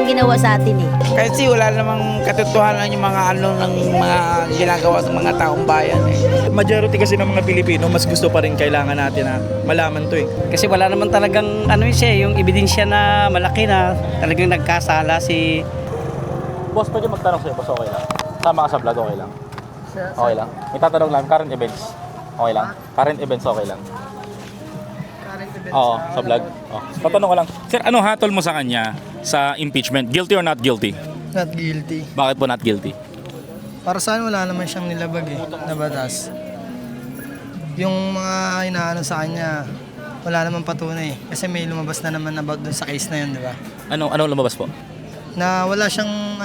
siyang ginawa sa atin eh. Kasi wala namang katotohanan yung mga ano ng mga ginagawa sa mga taong bayan eh. Majority kasi ng mga Pilipino, mas gusto pa rin kailangan natin na malaman to eh. Kasi wala naman talagang ano siya, yung ebidensya na malaki na talagang nagkasala si... Boss, pwede magtanong sa'yo, boss, okay lang? Tama ka sa vlog, okay lang? Okay lang? May tatanong lang, current events. Okay lang? Current events, okay lang? Oo, sa vlog. Oh. Patanong ko lang. Sir, ano hatol mo sa kanya sa impeachment? Guilty or not guilty? Not guilty. Bakit po not guilty? Para saan wala naman siyang nilabag eh, na batas. Yung mga inaano sa kanya, wala naman patunay. Kasi may lumabas na naman about dun sa case na yun, di ba? Ano lumabas po? Na wala siyang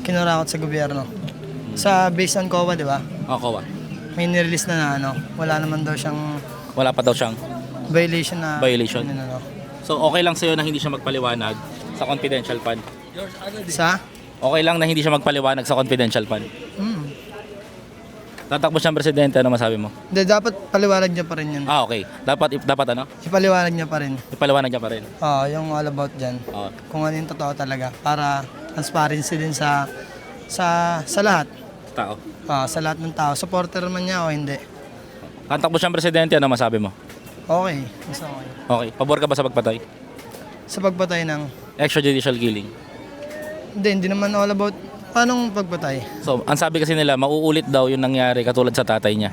kinurakot sa gobyerno. Sa based on COA, di ba? Ako ba? May nirelease na wala naman daw siyang Wala pa daw siyang violation na Violation. ano. So okay lang sa'yo na hindi siya magpaliwanag sa confidential fund? Sa? Okay lang na hindi siya magpaliwanag sa confidential fund? Hmm. Tatakbo siyang presidente, ano masabi mo? Hindi, dapat paliwanag niya pa rin yun. Ah, okay. Dapat ano? Ipaliwanag niya pa rin. Ipaliwanag niya pa rin. Oo, yung all about dyan. Oo. Kung ano yung totoo talaga. Para transparency din sa lahat. Tao. Sa lahat ng tao. Supporter man niya o hindi. Tatakbo siyang presidente, ano masabi mo? Okay. Mas okay. Okay. Pabor ka ba sa pagpatay? Sa pagpatay ng... Extrajudicial killing. Hindi naman all about... Paanong pagpatay? So, ang sabi kasi nila, mauulit daw yung nangyari katulad sa tatay niya.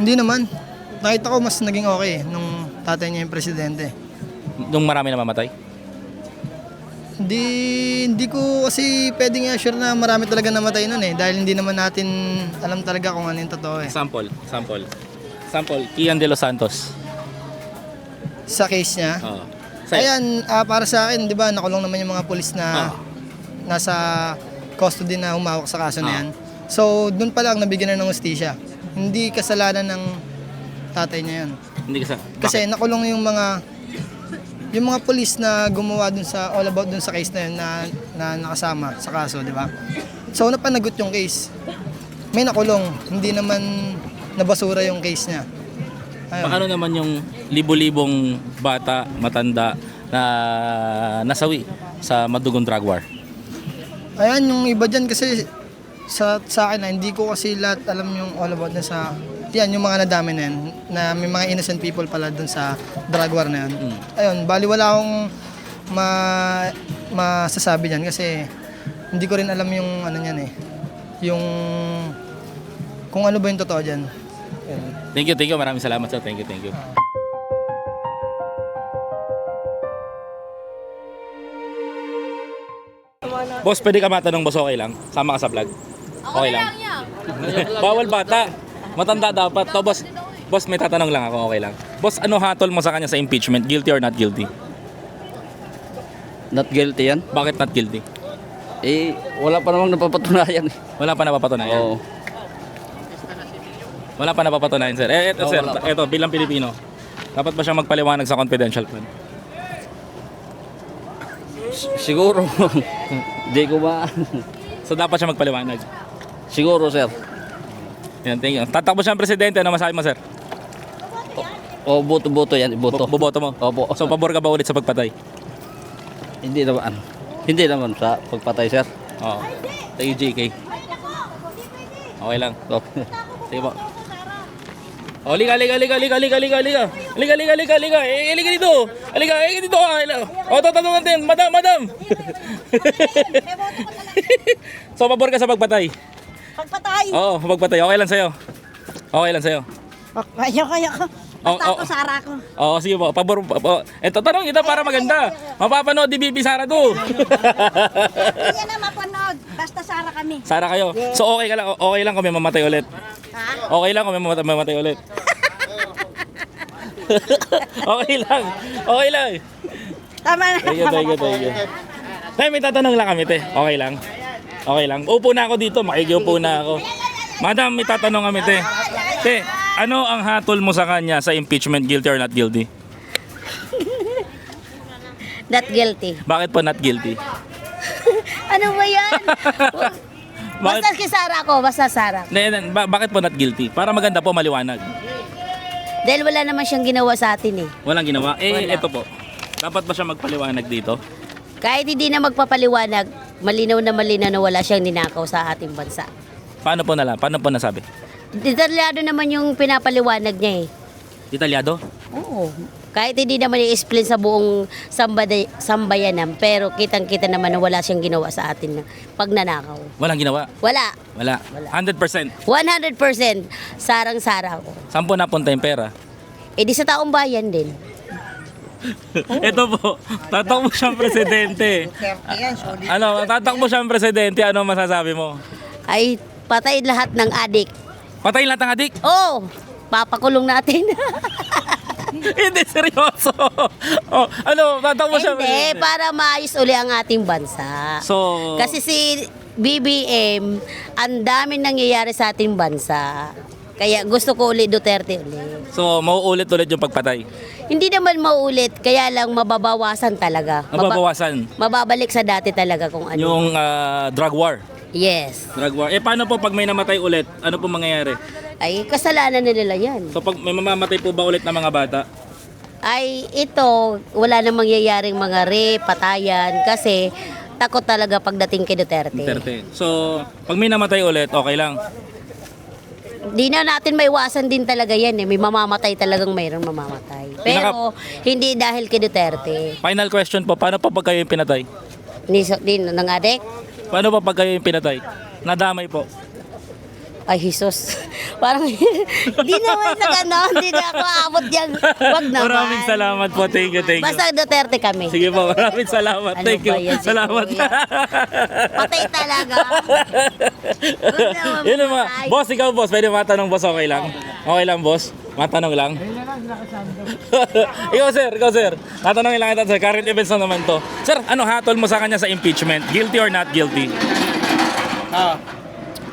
Hindi naman. Nakita ko mas naging okay nung tatay niya yung presidente. Nung marami na mamatay? Hindi ko kasi pwedeng i-assure na marami talaga namatay nun eh. Dahil hindi naman natin alam talaga kung ano yung totoo eh. Sample. Kian de los Santos. Sa case niya. Oo. Ayan, para sa akin, di ba, nakulong naman yung mga pulis na nasa custody na humawak sa kaso na yan. So, dun pa lang nabigyan na ng hustisya. Hindi kasalanan ng tatay niya yun. Hindi Kasi nakulong yung mga pulis na gumawa dun sa all about dun sa case na yun na nakasama sa kaso, di ba? So, napanagot yung case. May nakulong, hindi naman nabasura yung case niya. Ayun. Paano naman yung libo-libong bata, matanda na nasawi sa madugong drug war? Ayan, yung iba dyan kasi sa akin na hindi ko kasi lahat alam yung all about na sa yan, yung mga nadami na yan, na may mga innocent people pala dun sa drug war na yan. Ayun, bali wala akong masasabi dyan kasi hindi ko rin alam yung ano yan eh, yung kung ano ba yung totoo dyan. Ayun. Thank you. Maraming salamat sir. Thank you. Boss, pwede ka matanong, boss, okay lang? Sama ka sa vlog? Okay lang. Bawal bata. Matanda dapat. To, boss, may tatanong lang ako, okay lang. Boss, ano hatol mo sa kanya sa impeachment? Guilty or not guilty? Not guilty yan? Bakit not guilty? Eh, wala pa namang napapatunayan eh. Wala pa napapatunayan. Oo. Wala pa napapatunayan, sir. Ito, sir. Ito, bilang Pilipino. Dapat ba siya magpaliwanag sa confidential fund? Siguro. Di ko ba? So, dapat siya magpaliwanag. Siguro, sir. Yan, thank you. Tatakbo siyang presidente. Ano masabi mo, sir? O, boto yan. Boto. Boboto mo? Opo. So, pabor ka ba ulit sa pagpatay? Hindi naman. Hindi naman sa pagpatay, sir. Oo. Thank you, JK. Okay lang. Sige po. Oh, liga. Liga dito. Liga dito. Oh, tatanong natin. Madam. So, pabor ka sa pagpatay? Pagpatay! Oo, pagpatay. Okay lang sa'yo. Kaya ko. Basta ako, Sara ko. Oo, sige po. Pabor. Eto, tanong kita para maganda. Mapapanood ni Bibi Sara to. Hindi yan na mapanood. Basta Sara kami. Sara kayo. So, okay lang kung may mamatay ulit. Ha? Okay lang kung may mamatay ulit. Okay lang. Tama na. Thank you. Tay, may tatanong lang kami, te. Okay lang. Upo na ako dito. Makikiupo na ako. Madam, may tatanong kami, te. Te, ano ang hatol mo sa kanya sa impeachment? Guilty or not guilty? Not guilty. Bakit po not guilty? Ano ba yan? Basta kay Sara ko. Basta Sara. Bakit po not guilty? Para maganda po, maliwanag. Dahil wala naman siyang ginawa sa atin eh. Walang ginawa. Wala. Ito po. Dapat ba siya magpaliwanag dito? Kahit hindi na magpapaliwanag, malinaw na wala siyang ninakaw sa ating bansa. Paano po nasabi? Detalyado naman yung pinapaliwanag niya eh. Detalyado? Oo. Kahit hindi naman i-explain sa buong sambayanan, pero kitang-kita naman na wala siyang ginawa sa atin na pagnanakaw. Walang ginawa? Wala. Wala. 100%. 100% sarang-sara ko. Saan po napunta yung pera? Eh di sa taong bayan din. Ito po, tatakbo siyang presidente. Tatakbo siyang presidente, ano masasabi mo? Ay, patay lahat ng adik. Patayin lahat ng adik? Oh, papakulong natin. Hindi, seryoso. Tatakbo siyang Hindi, presidente. para maayos uli ang ating bansa. So, Kasi si BBM, ang daming nangyayari sa ating bansa. Kaya gusto ko uli Duterte uli. so mauulit-ulit yung pagpatay. Hindi naman maulit, kaya lang mababawasan talaga. Mababawasan Mababalik sa dati talaga kung ano. yung drug war. Yes. Drug war. Paano po pag may namatay ulit? Ano po mangyayari? Ay, kasalanan na nila yan. So pag may mamamatay po ba ulit ng mga bata? Ay, ito, wala nang mangyayaring mga rape, patayan, kasi takot talaga pagdating kay Duterte. Duterte. So, pag may namatay ulit, okay lang. Di na natin maiwasan din talaga yan eh. May mamamatay talagang mayroong mamamatay. Pero, hindi dahil kay Duterte. Final question po, paano po pag kayo yung pinatay? Din ng adik? Paano po pag kayo yung pinatay? Nadamay po. Ay, Jesus. Parang, di naman sa gano'n. Hindi na ako abot yan. Wag naman. Maraming salamat po. Thank you. Basta Duterte kami. Sige po, maraming salamat. Ano Thank you. ba yan, si Salamat. Kuya? Patay talaga. Wag naman Yun ang mga, patay. boss, ikaw boss, pwede matanong boss, okay lang? Okay lang boss? Matanong lang? ikaw sir. Tatanungin lang kita sir, current events na naman to. Sir, ano hatol mo sa kanya sa impeachment? Guilty or not guilty?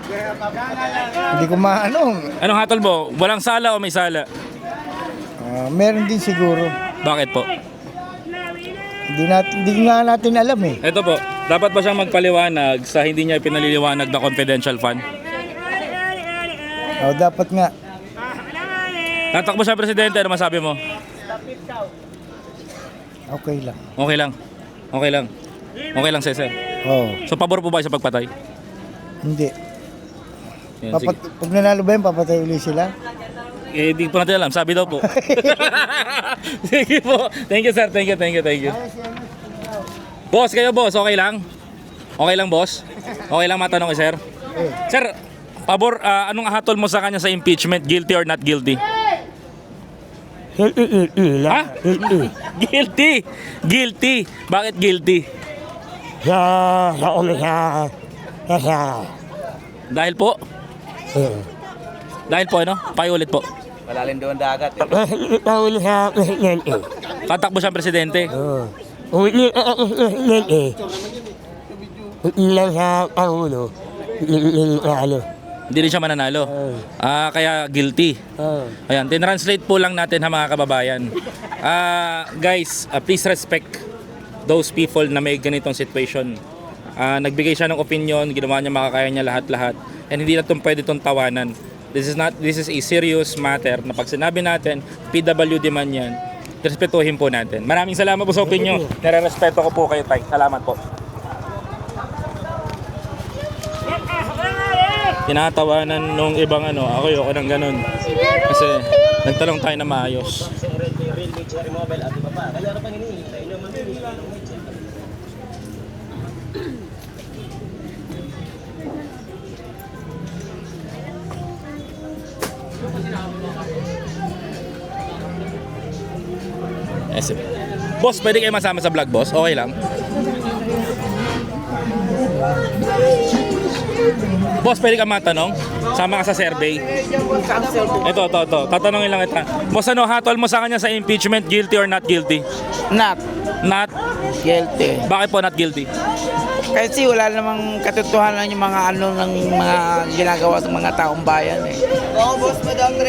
Hindi ko maano. Anong hatol mo? Walang sala o may sala? Meron din siguro. Bakit po? Hindi nga natin alam eh. Ito po, dapat ba siyang magpaliwanag sa hindi niya pinaliliwanag na confidential fund? Dapat nga. Tatakbo siya presidente, ano masabi mo? Okay lang. Okay lang. Okay lang, sir. So, pabor po ba sa pagpatay? Hindi. Yan, sige. Pag nanalo ba yun, papatay ulit sila? Eh, di po natin alam. Sabi daw po. Sige po. Thank you, sir. Thank you. Boss, kayo boss. Okay lang? Okay lang, boss? Okay lang matanong sir? Sir, pabor, anong hatol mo sa kanya sa impeachment? Guilty or not guilty? Ha? Guilty. Bakit guilty? Dahil po? Dahil po ano? Pakiulit po. Malalim doon dagat. Tatakbo siyang presidente. Hindi rin siya mananalo. Kaya guilty. Ayan, tinranslate po lang natin ha mga kababayan. Guys, please respect those people na may ganitong situation. Nagbigay siya ng opinion, ginawa niya makakaya niya lahat-lahat. And hindi na itong pwede itong tawanan. This is a serious matter na pag sinabi natin, PWD man yan, respetuhin po natin. Maraming salamat po sa opinion. Nare-respeto ko po kayo, Tay. Salamat po. Tinatawanan nung ibang ako ng ganun. Kasi nagtanong tayo na maayos. Boss, pwede kayo masama sa vlog, boss? Okay lang? Boss, pwede ka matanong? Sama ka sa survey? Ito. Tatanungin lang kita. Boss, ano hatol mo sa kanya sa impeachment? Guilty or not guilty? Not Not? guilty. Bakit po not guilty? Kasi wala namang katotohanan yung mga ng mga ginagawa sa mga taong bayan eh.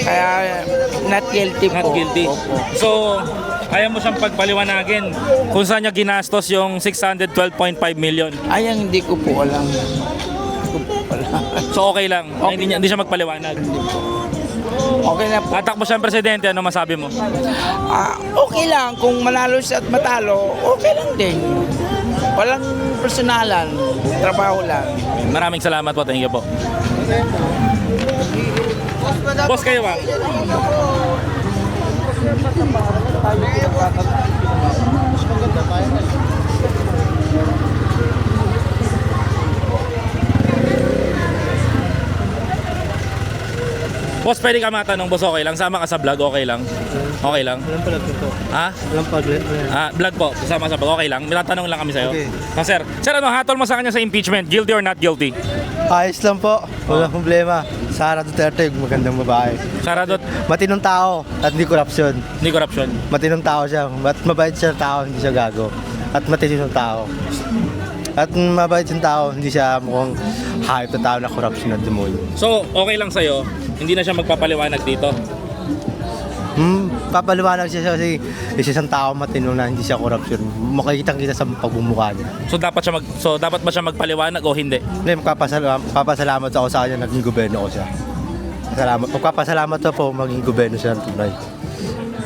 Kaya not guilty po. Not guilty. Opo. So, ayaw mo siyang pagpaliwanagin kung saan niya ginastos yung 612.5 million. Ay, hindi ko po alam. So, okay lang. Hindi siya magpaliwanag. Okay na po. Tatakbo siyang presidente, ano masabi mo? Okay lang. Kung manalo siya at matalo, okay lang din. Walang personalan. Trabaho lang. Maraming salamat po. Thank you po. Boss, kayo ba? Boss, pwede ka matanong, boss, okay lang? Sama ka sa vlog, okay lang? Okay lang? Walang palag ko. Ha? Walang palag. Vlog po, sama sa vlog, okay lang? May tatanong lang kami sa'yo. Okay. Sir, ano, hatol mo sa kanya sa impeachment, guilty or not guilty? Ayos lang po. Walang problema. Sara Duterte, magandang babae. Saradot, Matinong tao at hindi korupsyon. hindi corruption. Matinong tao siya. Mabait siya tao, hindi siya gago. At matinong tao. At mabait siyang tao, hindi siya mukhang hype na tao na korupsyon at demonyo. So, okay lang sa'yo, hindi na siya magpapaliwanag dito. Papaliwanag siya kasi isa siyang tao matino na hindi siya korupsyon. Makikita sa pagbumukha niya. So dapat ba siya magpaliwanag o hindi? Hindi, papasalamat ako sa kanya, naging gobyerno ko siya. Magpapasalamat ako po, maging gobyerno siya ng tunay.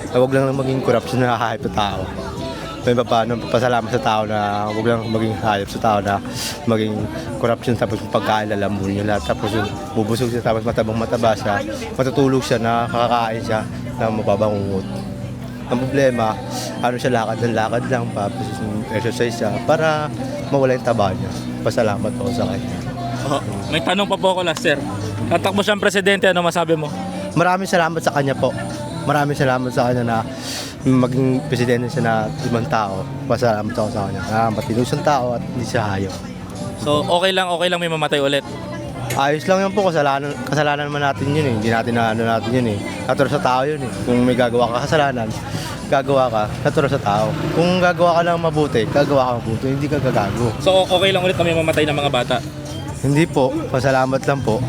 Huwag lang maging korupsyon na hype na tao. May paano papasalamat sa tao na huwag lang maging hayop sa tao na maging corruption tapos yung pagkain lalamun niya lahat tapos yung bubusog siya tapos mataba siya matutulog siya na kakakain siya na mababang ungot. Ang problema, ano siya lakad lang tapos yung exercise siya para mawala yung taba niya. Pasalamat ako sa kanya. May tanong pa po ako last, sir. Tatakbo siyang presidente, ano masabi mo? Maraming salamat sa kanya po. Maraming salamat sa kanya na maging presidente siya na ibang tao. Pasalamat ako sa kanya. Matinong siyang tao at hindi siya hayop. So okay lang may mamatay ulit. Ayos lang yun po, kasalanan naman natin yun eh. Hindi natin natin yun eh. Natural sa tao yun eh. Kung may gagawa ka kasalanan, gagawa ka, natural sa tao. Kung gagawa ka lang mabuti, gagawa ka mabuti, hindi ka gagago. So okay lang ulit na may mamatay ng mga bata. Hindi po, pasalamat lang po.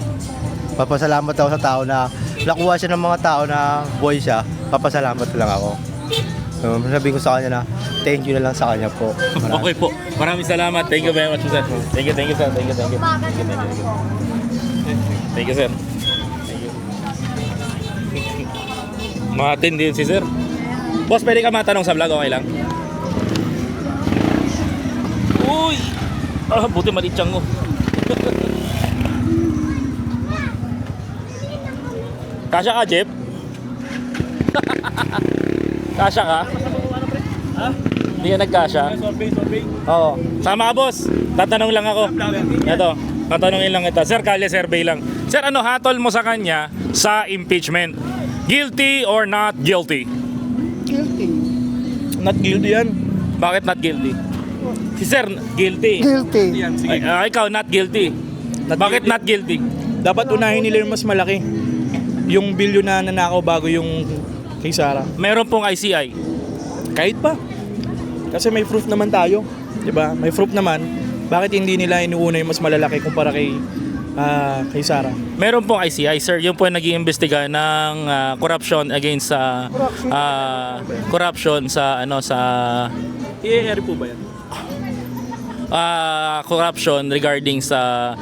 Papasalamat ako sa tao na nakuha siya ng mga tao na buhay siya, papasalamat lang ako. Sabihin ko sa kanya na thank you na lang sa kanya po. Okay po. Maraming salamat. Thank you very much, sir. Thank you, sir. Thank you. Thank you, sir. Matindi yun si sir. Boss, pwede ka matanong sa vlog, okay lang? Uy! Buti maliit siyang mo. Kasya ka, Jeff? Kasya ka? Ha? Hindi ka nagkasya? Survey. Oo. Sama ka, boss. Tatanong lang ako. Ito, tatanungin lang ito. Sir, kalye survey lang. Sir, ano hatol mo sa kanya sa impeachment? Guilty or not guilty? Not guilty yan. Bakit not guilty? Si Sir, guilty. Guilty. Yan, sige. Ikaw, not guilty. Bakit not guilty? Dapat unahin nila yung mas malaki. Yung bilyon na nanakaw bago yung kay Sara. Meron pong ICI. Kahit pa. Kasi may proof naman tayo. 'Di ba? May proof naman. Bakit hindi nila inuuna yung mas malalaki kumpara kay Sara? Meron pong ICI, sir. Yung po nag-iimbestiga ng corruption against sa corruption sa I-air po ba yan? corruption regarding sa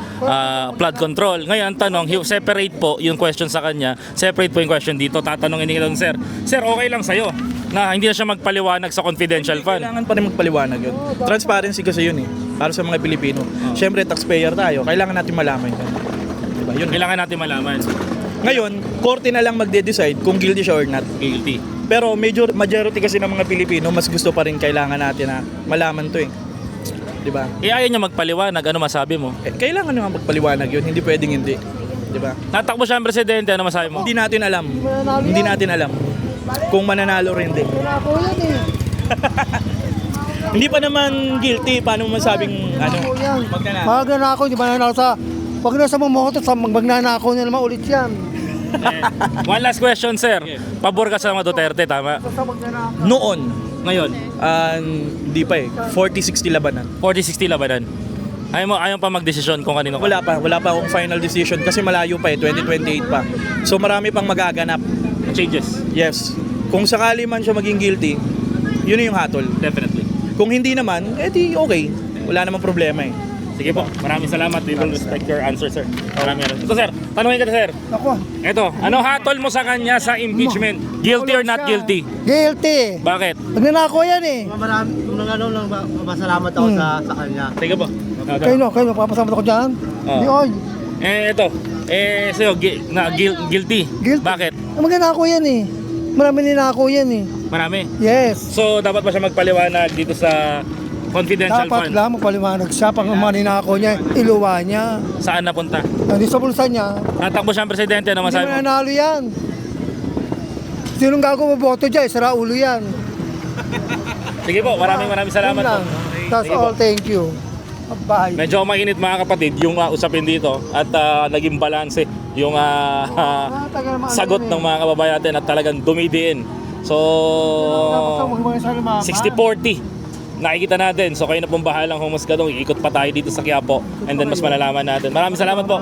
flood control. Ngayon, tanong, separate po yung question sa kanya, separate po yung question dito. Tatanungin nila ng sir. Sir, okay lang sa'yo na hindi na siya magpaliwanag sa confidential fund. Kailangan pa rin magpaliwanag yun. Transparency kasi yun eh. Para sa mga Pilipino. Siyempre, taxpayer tayo. Kailangan natin malaman yun. Diba? Yun. Kailangan natin malaman. Ngayon, korte na lang magde-decide kung guilty siya or not. Guilty. Pero majority kasi ng mga Pilipino, mas gusto pa rin kailangan natin na malaman to eh. Diba? Ayaw niya magpaliwanag, ano masabi mo? Kailangan naman magpaliwanag yun, hindi pwedeng hindi. Diba? Natakbo siya ang presidente, ano masabi mo? Hindi natin alam. Hindi natin alam kung mananalo rin hindi. Hindi pa naman guilty, paano mo masabing magnanalo? Magnanakaw, di ba nanalo sa... Pag nasa mamoto, sa magnanakaw na naman ulit yan. One last question, sir. Pabor ka sa mga Duterte, tama? Noon, Ngayon, hindi pa eh. 40-60 labanan. 40-60 labanan. Ayaw pa magdesisyon kung kanino ka. Wala pa akong final decision kasi malayo pa eh, 2028 pa. So marami pang magaganap. Changes. Yes. Kung sakali man siya maging guilty, yun na yung hatol. Definitely. Kung hindi naman, edi okay. Wala namang problema eh. Sige po, maraming salamat. We will respect your answer, sir. Maraming salamat. Ito, sir. Tanungin ka na, sir. Ako, Ito, ano hatol mo sa kanya sa impeachment? Guilty or not guilty? guilty. Bakit? Nagnanako yan eh. Marami, kung lang, masalamat ako sa kanya. Sige po. Kayo, papasama ako dyan. Oo. Oy, Ito. Sa'yo, guilty. Guilty. Bakit? magnanako yan eh. Marami ninako yan eh. Marami. Yes. So, dapat ba siya magpaliwanag dito sa confidential Dapat fund? lang magpaliwanag siya pang maninako niya, iluwa niya. Saan napunta? Hindi sa bulsa niya. Tatakbo siyang presidente, ano Hindi masabi mo? mananalo yan. Sinong gago maboto dyan? Sara ulo yan. Sige po, maraming salamat Yun po. lang. That's Sige po. all. Thank you. Bye. Medyo mainit mga kapatid yung usapin dito at naging balanse yung sagot ng mga kababayan natin at talagang dumidiin. So, 60-40 nakikita natin. So kayo na pong bahalang humusga doon. Iikot pa tayo dito sa Quiapo and then mas malalaman natin. Maraming salamat po.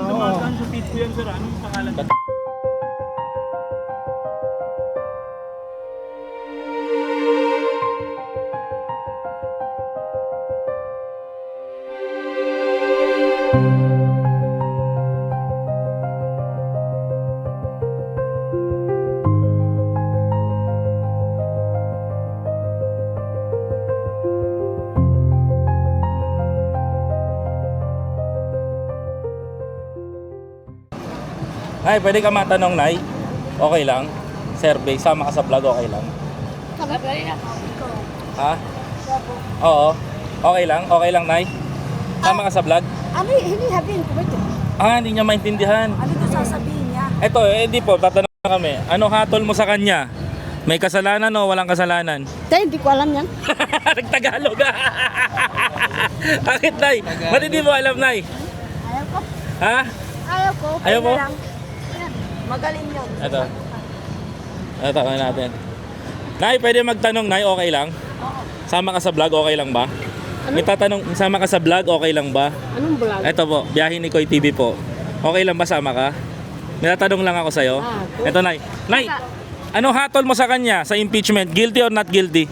Nay, pwede ka matanong, Nay? Okay lang? Survey, sama ka sa vlog, okay lang? Ha? Oo. Okay lang? Okay lang, Nay? Sama ka sa vlog? Ano hindi sabihin ko ba ito? Hindi niya maintindihan. Ano ito sasabihin niya? Ito, hindi po, tatanong kami. Ano hatol mo sa kanya? May kasalanan o walang kasalanan? Tay, hindi ko alam yan. Nagtagalog. Bakit, Nay? Ba't hindi mo alam, Nay? Ayaw ko. Ha? Ayaw ko. Ayaw mo? Yan. Magaling yun. Ito. Ito, ano natin. Nay, pwede magtanong, Nay, okay lang? Sama ka sa vlog, okay lang ba? May tatanong, sama ka sa vlog, okay lang ba? Anong vlog? Ito po, Biyahe ni Koy TV po. Okay lang ba sama ka? May tatanong lang ako sa'yo. Ito, Nay. Nay, ano hatol mo sa kanya sa impeachment? Guilty or not guilty?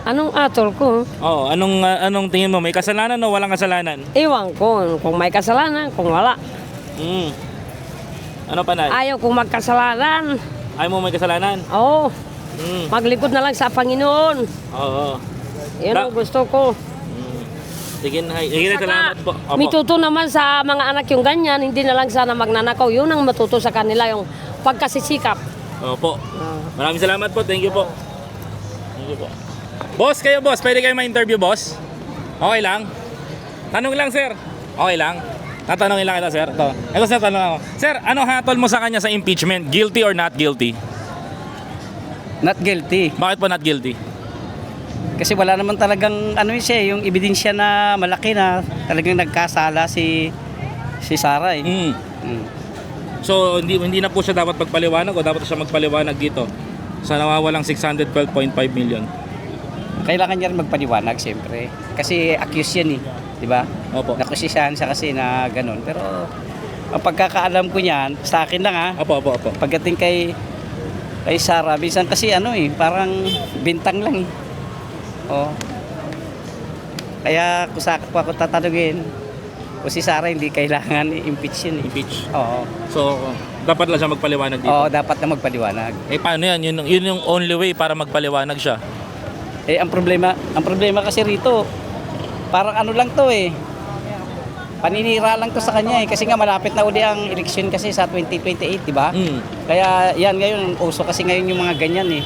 Anong atol ko? Oo, anong tingin mo? May kasalanan o walang kasalanan? Iwan ko kung may kasalanan, kung wala. Ano pa, Nay? Ayaw kong magkasalanan. Ayaw mo may kasalanan? Oo, Mm. maglingkod na lang sa Panginoon. Oo. Yan ang gusto ko. Sige, Nay. Sige, Nay, salamat po. Opo. Mituto naman sa mga anak yung ganyan, hindi na lang sana magnanakaw. Yun ang matuto sa kanila, yung pagkasisikap. Opo. Maraming salamat po. Thank you po. Thank you po. Boss, kayo boss. Pwede kayo ma-interview, boss? Okay lang? Tanong lang, sir. Okay lang? Tatanungin lang kita, sir. Ito, sir, tanong ako. Sir, ano hatol mo sa kanya sa impeachment? Guilty or not guilty? Not guilty. Bakit po not guilty? Kasi wala naman talagang ano yun siya, yung ebidensya na malaki na talagang nagkasala si Sara eh. So, hindi na po siya dapat magpaliwanag o dapat siya magpaliwanag dito sa nawawalang 612.5 million? Kailangan niya rin magpaliwanag siyempre. Kasi accused yan eh. Di ba? Opo. Nakusisahan siya kasi na ganun. Pero ang pagkakaalam ko niyan, sa akin lang ha, Opo. pagdating kay Sara, minsan kasi ano eh, parang bintang lang eh. Oh. Kaya kung ako tatanungin, kung si Sara hindi kailangan i-impeach yun eh. Impeach. Oo. So, dapat lang siya magpaliwanag dito. Oo, dapat na magpaliwanag. Paano yan? Yun yung only way para magpaliwanag siya. Ang problema kasi rito, parang ano lang to eh. Paninira lang to sa kanya eh. Kasi nga malapit na uli ang eleksyon kasi sa 2028, di ba? Kaya yan ngayon, uso kasi ngayon yung mga ganyan eh.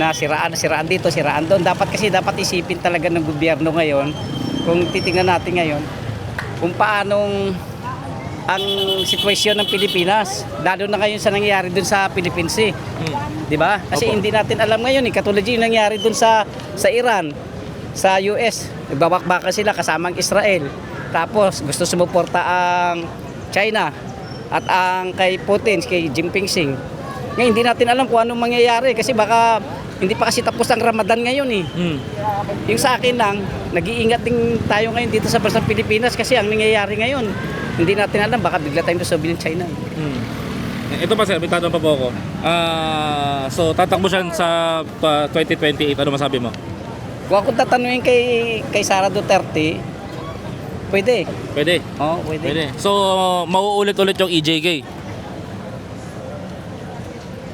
Na siraan dito, siraan doon. Dapat isipin talaga ng gobyerno ngayon, kung titingnan natin ngayon, kung paanong ang sitwasyon ng Pilipinas. Lalo na ngayon sa nangyayari doon sa Philippines eh. Di ba? Kasi hindi natin alam ngayon eh. Katulad yung nangyari doon sa Iran, sa US. Nagbabakbakan sila kasamang Israel. Tapos gusto sumuporta ang China at ang kay Putin, kay Jinping Sing. Ngayon hindi natin alam kung anong mangyayari kasi baka hindi pa kasi tapos ang Ramadan ngayon eh. Yung sa akin lang, nag-iingat din tayo ngayon dito sa bansang Pilipinas kasi ang nangyayari ngayon, hindi natin alam, baka bigla tayong sabihin ng China. Ito pa sir, may tatanong pa po ako. So tatakbo siya sa 2028, ano masabi mo? Kung ako tatanungin kay Sara Duterte, Pwede. Pwede. Oo, pwede. Pwede. So, mauulit-ulit yung EJK.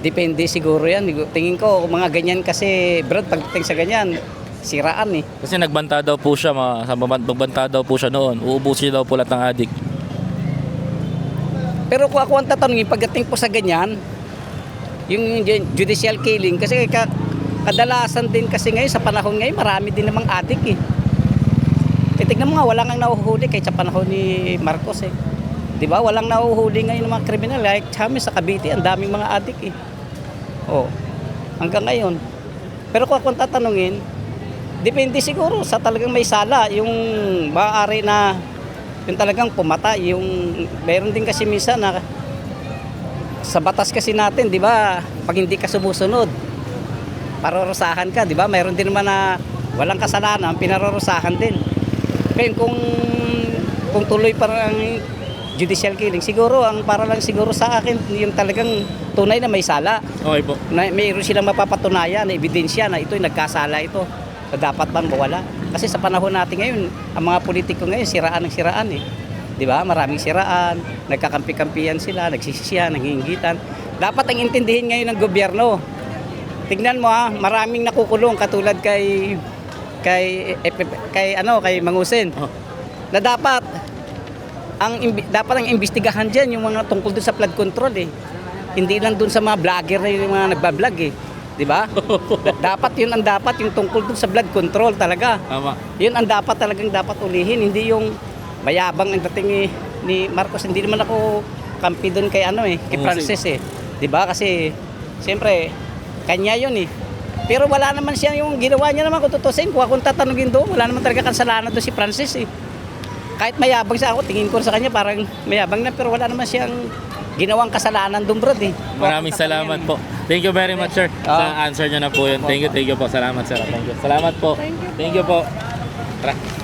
Depende siguro yan. Tingin ko, mga ganyan kasi, Brad, pagdating sa ganyan, siraan eh. Kasi nagbanta daw po siya, magbanta daw po siya noon. Uubusin daw po lahat ng adik. Pero kung ako ang tatanungin, pagdating po sa ganyan, yung judicial killing, kasi kadalasan din kasi ngayon, sa panahon ngayon, marami din namang adik eh. Tignan mo nga, walang ang nahuhuli kahit sa panahon ni Marcos eh. Di ba? Walang nahuhuli ngayon ng mga kriminal. Like kami sa Cavite, ang daming mga adik eh. Oh, hanggang ngayon. Pero kung ako ang tatanungin, depende siguro sa talagang may sala, yung maaari na yung talagang pumatay, yung meron din kasi minsan na sa batas kasi natin, di ba, pag hindi ka sumusunod, parorosahan ka, di ba? Mayroon din naman na walang kasalanan, pinarorosahan din. Kaya kung tuloy parang judicial killing, siguro ang para lang siguro sa akin yung talagang tunay na may sala. Okay po. Na mayroon silang mapapatunayan na ebidensya na ito'y nagkasala ito. Na dapat bang mawala? Kasi sa panahon natin ngayon, ang mga politiko ngayon siraan ng siraan eh. 'Di ba? Maraming siraan, nagkakampi-kampihan sila, nagsisisihan, nanghihingitan. Dapat ang intindihin ngayon ng gobyerno. Tingnan mo ha, maraming nakukulong katulad kay Mangusin. Na dapat ang imbestigahan diyan yung mga tungkol doon sa flood control eh. Hindi lang doon sa mga vlogger na yung mga nagba-vlog eh. 'Di ba? Dapat 'yun ang dapat yung tungkol doon sa flood control talaga. Tama. 'Yun ang talagang dapat ulihin, hindi yung mayabang ang dating ni Marcos. Hindi naman ako kampi doon kay kay Francis eh. 'Di ba? Kasi siyempre kanya 'yun eh. Pero wala naman siya yung ginawa niya naman kung tutusin. Kung akong tatanungin doon, wala naman talaga kasalanan doon si Francis eh. Kahit mayabang siya ako, tingin ko sa kanya parang mayabang na, pero wala naman siyang ginawang kasalanan doon, Brad eh. Maraming salamat po. Thank you very much, sir. Sa answer nyo na po yun. Thank you po. Salamat, sir. Thank you. Salamat po. Thank you po. Tara.